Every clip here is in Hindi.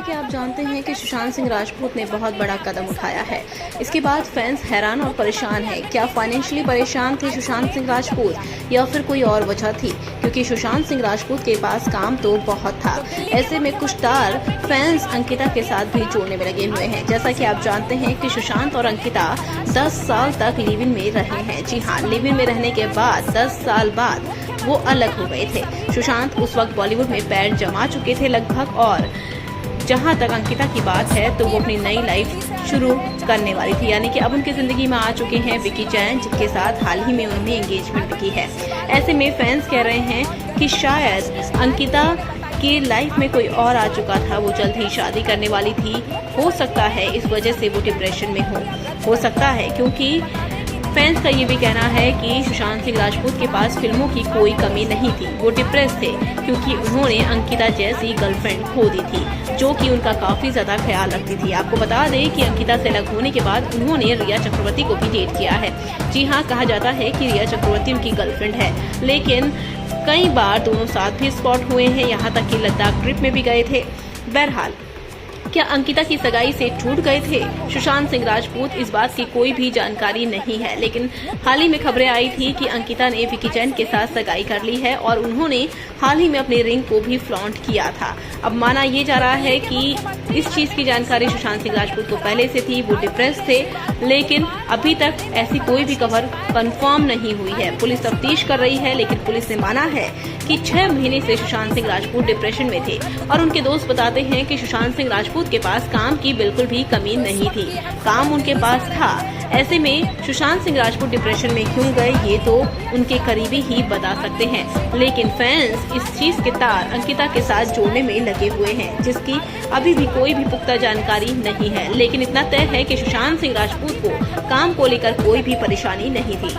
कि आप जानते हैं कि सुशांत सिंह राजपूत ने बहुत बड़ा कदम उठाया है। इसके बाद फैंस हैरान और परेशान हैं। क्या फाइनेंशियली परेशान थे सुशांत सिंह राजपूत या फिर कोई और वजह थी? क्योंकि सुशांत सिंह राजपूत के पास काम तो बहुत था। ऐसे में कुछ तार फैंस अंकिता के साथ भी जोड़ने में लगे हुए हैं। जैसा कि आप जानते हैं कि सुशांत और अंकिता 10 साल तक लिव इन में रहे हैं। जी हाँ, लिव इन में रहने के बाद 10 साल बाद वो अलग हो गए थे। सुशांत उस वक्त बॉलीवुड में पैर जमा चुके थे लगभग, और जहां तक अंकिता की बात है तो वो अपनी नई लाइफ शुरू करने वाली थी। यानी कि अब उनकी जिंदगी में आ चुके हैं विकी जैन, जिनके साथ हाल ही में उन्होंने एंगेजमेंट की है। ऐसे में फैंस कह रहे हैं कि शायद अंकिता की लाइफ में कोई और आ चुका था, वो जल्द ही शादी करने वाली थी। हो सकता है इस वजह से वो डिप्रेशन में हो सकता है, क्योंकि फैंस का ये भी कहना है कि सुशांत सिंह राजपूत के पास फिल्मों की कोई कमी नहीं थी। वो डिप्रेस थे क्योंकि उन्होंने अंकिता जैसी गर्लफ्रेंड खो दी थी, जो कि उनका काफी ज्यादा ख्याल रखती थी। आपको बता दें कि अंकिता से अलग होने के बाद उन्होंने रिया चक्रवर्ती को भी डेट किया है। जी हाँ, कहा जाता है कि रिया चक्रवर्ती उनकी गर्लफ्रेंड है, लेकिन कई बार दोनों साथ भी स्पॉट हुए हैं, यहाँ तक कि लद्दाख ट्रिप में भी गए थे। बहरहाल, क्या अंकिता की सगाई से टूट गए थे सुशांत सिंह राजपूत? इस बात की कोई भी जानकारी नहीं है, लेकिन हाल ही में खबरें आई थी कि अंकिता ने विकी जैन के साथ सगाई कर ली है और उन्होंने हाल ही में अपने रिंग को भी फ्लॉन्ट किया था। अब माना ये जा रहा है कि इस चीज की जानकारी सुशांत सिंह राजपूत को पहले से थी, वो डिप्रेस थे, लेकिन अभी तक ऐसी कोई भी खबर कंफर्म नहीं हुई है। पुलिस तफ्तीश कर रही है, लेकिन पुलिस ने माना है कि 6 महीने से सुशांत सिंह राजपूत डिप्रेशन में थे और उनके दोस्त बताते हैं कि सुशांत सिंह राजपूत के पास काम की बिल्कुल भी कमी नहीं थी, काम उनके पास था। ऐसे में सुशांत सिंह राजपूत डिप्रेशन में क्यों गए, ये तो उनके करीबी ही बता सकते हैं, लेकिन फैंस इस चीज के तार अंकिता के साथ जोड़ने में लगे हुए हैं, जिसकी अभी भी कोई भी पुख्ता जानकारी नहीं है। लेकिन इतना तय है कि सुशांत सिंह राजपूत को काम को लेकर कोई भी परेशानी नहीं थी।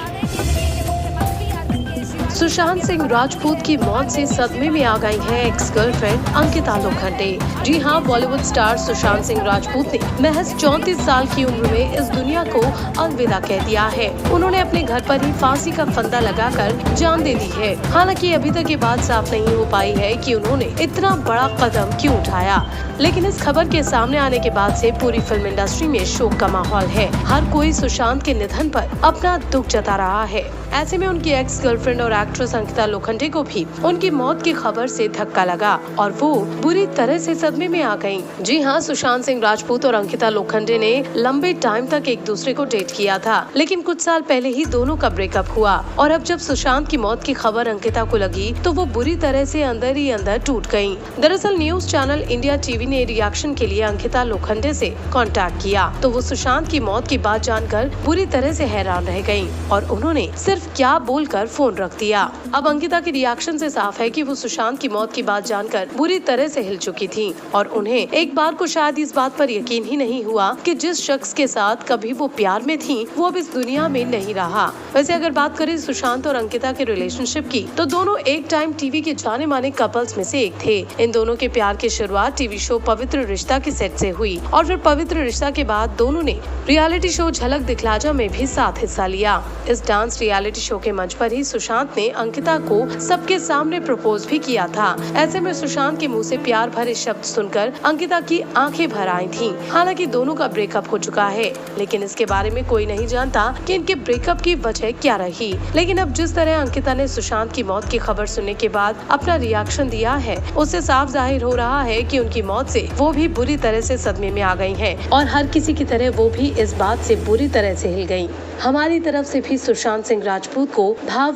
सुशांत सिंह राजपूत की मौत से सदमे में आ गई है एक्स गर्लफ्रेंड अंकिता लोखंडे। जी हां, बॉलीवुड स्टार सुशांत सिंह राजपूत ने महज 34 साल की उम्र में इस दुनिया को अलविदा कह दिया है। उन्होंने अपने घर पर ही फांसी का फंदा लगाकर जान दे दी है। हालांकि अभी तक ये बात साफ नहीं हो पाई है कि उन्होंने इतना बड़ा कदम क्यों उठाया, लेकिन इस खबर के सामने आने के बाद से पूरी फिल्म इंडस्ट्री में शोक का माहौल है। हर कोई सुशांत के निधन पर अपना दुख जता रहा है। ऐसे में उनकी एक्स गर्लफ्रेंड और एक्ट्रेस अंकिता लोखंडे को भी उनकी मौत की खबर से धक्का लगा और वो बुरी तरह से सदमे में आ गईं। जी हाँ, सुशांत सिंह राजपूत और अंकिता लोखंडे ने लंबे टाइम तक एक दूसरे को डेट किया था, लेकिन कुछ साल पहले ही दोनों का ब्रेकअप हुआ और अब जब सुशांत की मौत की खबर अंकिता को लगी तो वो बुरी तरह से अंदर ही अंदर टूट गयी। दरअसल न्यूज चैनल इंडिया टीवी ने रिएक्शन के लिए अंकिता लोखंडे से कांटेक्ट किया तो वो सुशांत की मौत की बात जानकर बुरी तरह से हैरान रह गयीं और उन्होंने सिर्फ क्या बोलकर फोन रख दिया। अब अंकिता के रिएक्शन से साफ है कि वो सुशांत की मौत की बात जानकर बुरी तरह से हिल चुकी थी और उन्हें एक बार को शायद इस बात पर यकीन ही नहीं हुआ कि जिस शख्स के साथ कभी वो प्यार में थी वो अब इस दुनिया में नहीं रहा। वैसे अगर बात करें सुशांत और अंकिता के रिलेशनशिप की तो दोनों एक टाइम टीवी के जाने माने कपल्स में से एक थे। इन दोनों के प्यार की शुरुआत टीवी शो पवित्र रिश्ता के सेट से हुई और फिर पवित्र रिश्ता के बाद दोनों ने रियलिटी शो झलक दिखला जा में भी साथ हिस्सा लिया। इस डांस रियलिटी शो के मंच पर ही सुशांत ने अंकिता को सबके सामने प्रपोज भी किया था। ऐसे में सुशांत के मुंह से प्यार भरे शब्द सुनकर अंकिता की आंखें भर आई थीं। हालांकि दोनों का ब्रेकअप हो चुका है, लेकिन इसके बारे में कोई नहीं जानता कि इनके ब्रेकअप की वजह क्या रही। लेकिन अब जिस तरह अंकिता ने सुशांत की मौत की खबर सुनने के बाद अपना रिएक्शन दिया है, उससे साफ जाहिर हो रहा है कि उनकी मौत से वो भी बुरी तरह से सदमे में आ गई हैं और हर किसी की तरह वो भी इस बात से बुरी तरह से हिल गयी। हमारी तरफ से भी सुशांत सिंह राजपूत को भाव